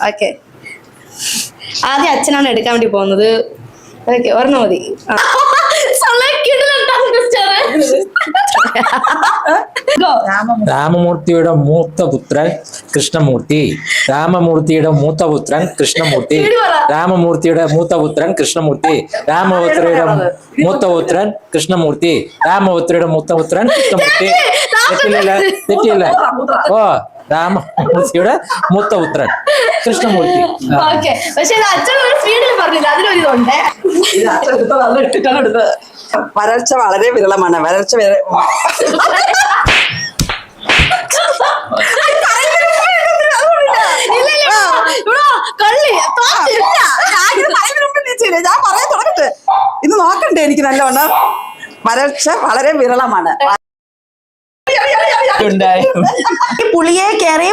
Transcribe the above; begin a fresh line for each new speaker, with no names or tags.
Okay, ആദ്യം അച്ഛനാണ് എടുക്കാൻ വേണ്ടി പോകുന്നത്. ഓക്കെ, ഒരെണ്ണം മതി.
രാമമൂർത്തിയുടെ മൂത്ത പുത്രൻ കൃഷ്ണമൂർത്തി. രാമമൂർത്തിയുടെ മൂത്ത പുത്രൻ കൃഷ്ണമൂർത്തി. രാമമൂർത്തിയുടെ മൂത്ത പുത്രൻ കൃഷ്ണമൂർത്തി. രാമപുത്രിയുടെ മൂത്ത പുത്രൻ കൃഷ്ണമൂർത്തി. രാമപുത്രിയുടെ മൂത്ത പുത്രൻ കൃഷ്ണമൂർത്തി. തെറ്റില്ല. ഓ, രാമമൂർത്തിയുടെ മൂത്ത പുത്രൻ കൃഷ്ണമൂർത്തി.
പക്ഷെ അച്ഛൻ ഒരു സ്പീഡിൽ പറഞ്ഞില്ല, അതിലൊരിതുണ്ട്.
വരൾച്ച വളരെ വിരളമാണ്. വരൾച്ച ഞാൻ പറയാൻ തുടങ്ങട്ടെ, ഇന്ന് നോക്കണ്ടേ എനിക്ക് നല്ലവണ്ണം. വരൾച്ച വളരെ വിരളമാണ്. പുളിയെ കയറി